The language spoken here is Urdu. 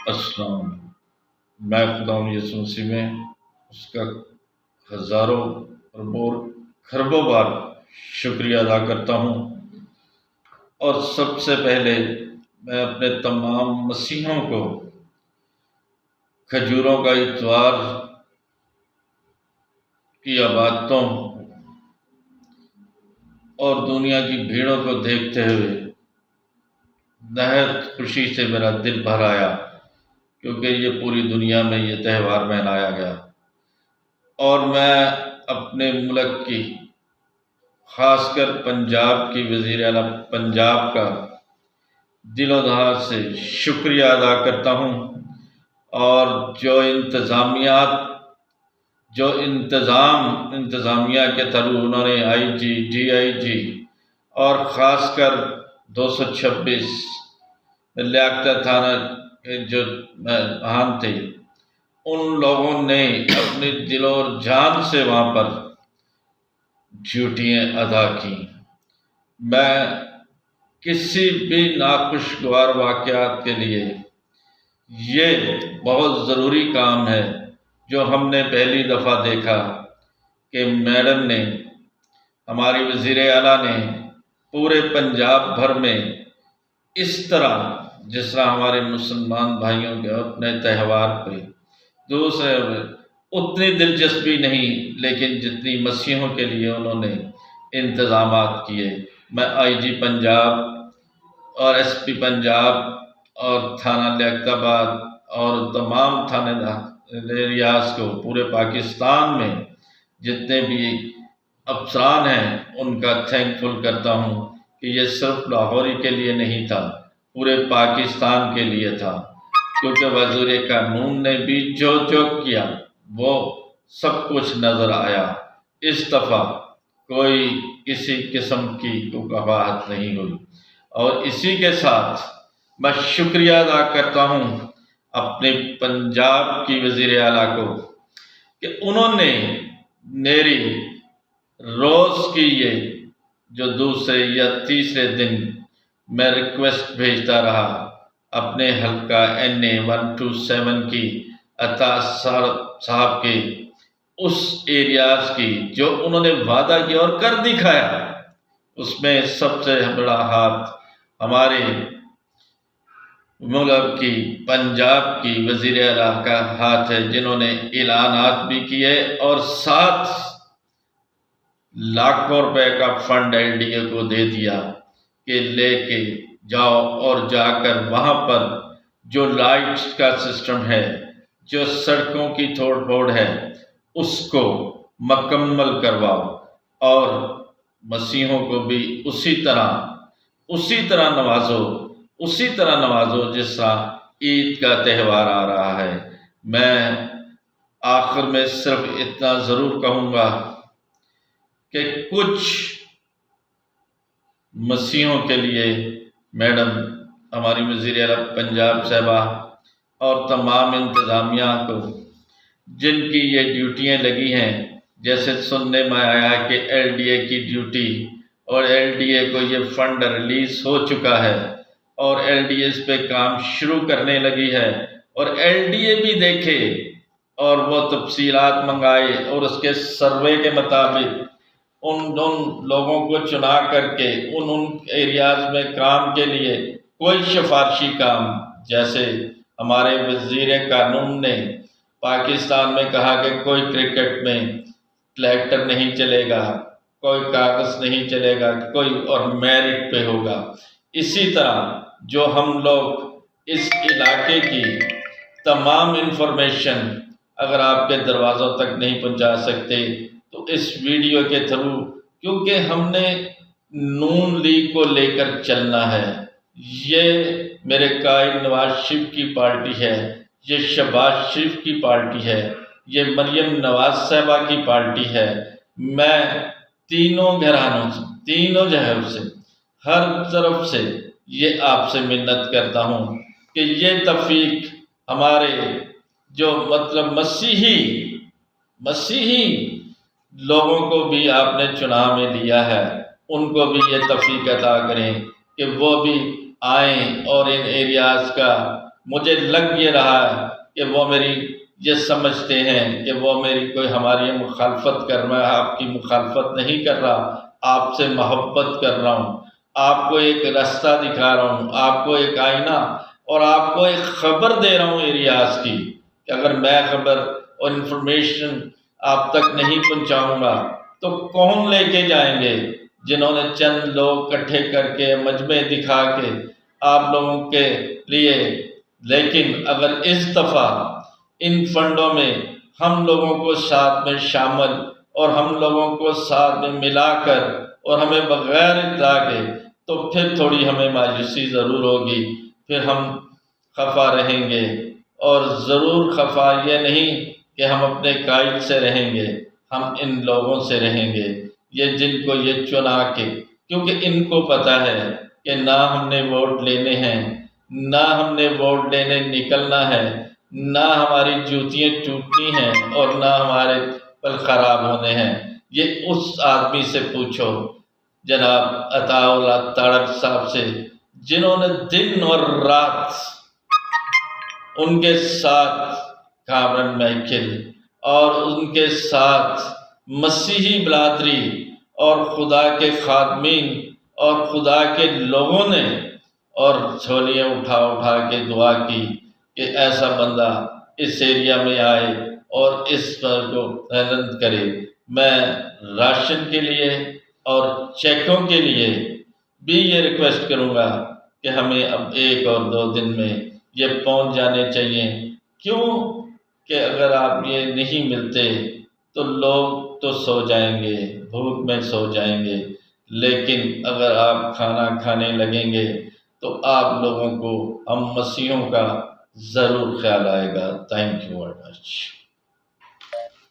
السلام میں خدا یسوع مسیح میں اس کا ہزاروں اربوں خربوں بار شکریہ ادا کرتا ہوں، اور سب سے پہلے میں اپنے تمام مسیحوں کو کھجوروں کا اتوار کی عبادتوں اور دنیا کی بھیڑوں کو دیکھتے ہوئے نہایت خوشی سے میرا دل بھر آیا، کیونکہ یہ پوری دنیا میں یہ تہوار منایا گیا، اور میں اپنے ملک کی خاص کر پنجاب کی وزیر اعلیٰ پنجاب کا دل و دھڑ سے شکریہ ادا کرتا ہوں، اور جو انتظامیہ کے تھرو انہوں نے DIG اور خاص کر 226 لیاقت تھانہ کے جو مہمان تھے، ان لوگوں نے اپنی دل اور جان سے وہاں پر ڈیوٹیاں ادا کی۔ میں کسی بھی ناخوشگوار واقعات کے لیے یہ بہت ضروری کام ہے جو ہم نے پہلی دفعہ دیکھا کہ میڈم نے، ہماری وزیر اعلیٰ نے پورے پنجاب بھر میں اس طرح، جس طرح ہمارے مسلمان بھائیوں کے اپنے تہوار پہ دوسرے اتنی دلچسپی نہیں، لیکن جتنی مسیحوں کے لیے انہوں نے انتظامات کیے۔ میں IG پنجاب اور SP پنجاب اور تھانہ لیاقت آباد اور تمام تھانے ریاض کو، پورے پاکستان میں جتنے بھی افسران ہیں، ان کا تھینکفل کرتا ہوں کہ یہ صرف لاہوری کے لیے نہیں تھا، پورے پاکستان کے لیے تھا، کیونکہ وزیر قانون نے بھی جو کیا وہ سب کچھ نظر آیا۔ اس دفعہ کوئی کسی قسم کی قباحت نہیں ہوئی، اور اسی کے ساتھ میں شکریہ ادا کرتا ہوں اپنے پنجاب کی وزیر اعلیٰ کو کہ انہوں نے میری روز کی یہ جو دوسرے یا تیسرے دن میں ریکویسٹ بھیجتا رہا اپنے حلقہ NA 127 کی عطا صاحب کے اس ایریاز کی، جو انہوں نے وعدہ کیا اور کر دکھایا، اس میں سب سے بڑا ہاتھ ہمارے ملک کی پنجاب کی وزیر اعلیٰ کا ہاتھ ہے، جنہوں نے اعلانات بھی کیے اور 7 لاکھ روپے کا فنڈ LDA کو دے دیا کہ لے کے جاؤ، اور جا کر وہاں پر جو لائٹس کا سسٹم ہے، جو سڑکوں کی توڑ پھوڑ ہے، اس کو مکمل کرواؤ، اور مسیحوں کو بھی اسی طرح نوازو جس طرح عید کا تہوار آ رہا ہے۔ میں آخر میں صرف اتنا ضرور کہوں گا کہ کچھ مسیحوں کے لیے میڈم، ہماری وزیر اعلیٰ پنجاب صاحبہ اور تمام انتظامیہ کو، جن کی یہ ڈیوٹیاں لگی ہیں، جیسے سننے میں آیا کہ LDA کی ڈیوٹی، اور LDA کو یہ فنڈ ریلیز ہو چکا ہے اور LDA اس پہ کام شروع کرنے لگی ہے، اور LDA بھی دیکھے اور وہ تفصیلات منگائے، اور اس کے سروے کے مطابق ان لوگوں کو چنا کر کے ان ایریاز میں کام کے لیے کوئی سفارشی کام، جیسے ہمارے وزیر قانون نے پاکستان میں کہا کہ کوئی کرکٹ میں ٹریکٹر نہیں چلے گا، کوئی کاغذ نہیں چلے گا، کوئی اور میرٹ پہ ہوگا۔ اسی طرح جو ہم لوگ اس علاقے کی تمام انفارمیشن اگر آپ کے دروازوں تک نہیں پہنچا سکتے تو اس ویڈیو کے تھرو، کیونکہ ہم نے نون لیگ کو لے کر چلنا ہے، یہ میرے قائد نواز شریف کی پارٹی ہے، یہ شہباز شریف کی پارٹی ہے، یہ مریم نواز صاحبہ کی پارٹی ہے۔ میں تینوں گھرانوں سے، تینوں جہوں سے، ہر طرف سے یہ آپ سے منت کرتا ہوں کہ یہ تفریق ہمارے جو مسیحی لوگوں کو بھی آپ نے چناؤ میں لیا ہے، ان کو بھی یہ تفریق عطا کریں کہ وہ بھی آئیں اور ان ایریاز کا مجھے لگ یہ رہا ہے کہ وہ میری یہ سمجھتے ہیں کہ وہ میری کوئی ہماری مخالفت کر رہا ہے۔ آپ کی مخالفت نہیں کر رہا، آپ سے محبت کر رہا ہوں، آپ کو ایک راستہ دکھا رہا ہوں، آپ کو ایک آئینہ اور آپ کو ایک خبر دے رہا ہوں ایریاز کی، کہ اگر میں خبر اور انفارمیشن آپ تک نہیں پہنچاؤں گا تو کون لے کے جائیں گے؟ جنہوں نے چند لوگ اکٹھے کر کے مجمع دکھا کے آپ لوگوں کے لیے، لیکن اگر اس دفعہ ان فنڈوں میں ہم لوگوں کو ساتھ میں شامل اور ہم لوگوں کو ساتھ میں ملا کر اور ہمیں بغیر اطلاع کے، تو پھر تھوڑی ہمیں مایوسی ضرور ہوگی، پھر ہم خفا رہیں گے۔ اور ضرور خفا یہ نہیں کہ ہم اپنے قائد سے رہیں گے، ہم ان لوگوں سے رہیں گے، یہ جن کو یہ چنا کے، کیونکہ ان کو پتہ ہے کہ نہ ہم نے ووٹ لینے ہیں، نہ ہم نے ووٹ لینے نکلنا ہے، نہ ہماری جوتیاں ٹوٹنی ہیں اور نہ ہمارے پل خراب ہونے ہیں۔ یہ اس آدمی سے پوچھو جناب عطاء اللہ تارڑ صاحب سے، جنہوں نے دن اور رات ان کے ساتھ کامران میکل اور ان کے ساتھ مسیحی برادری اور خدا کے خادمین اور خدا کے لوگوں نے اور جھولیاں اٹھا اٹھا کے دعا کی کہ ایسا بندہ اس ایریا میں آئے اور اس پر کو اعلان کرے۔ میں راشن کے لیے اور چیکوں کے لیے بھی یہ ریکویسٹ کروں گا کہ ہمیں اب 1 اور 2 دن میں یہ پہنچ جانے چاہیے، کیوں کہ اگر آپ یہ نہیں ملتے تو لوگ تو سو جائیں گے، بھوک میں سو جائیں گے، لیکن اگر آپ کھانا کھانے لگیں گے تو آپ لوگوں کو ہم مسیحوں کا ضرور خیال آئے گا۔ Thank you very much.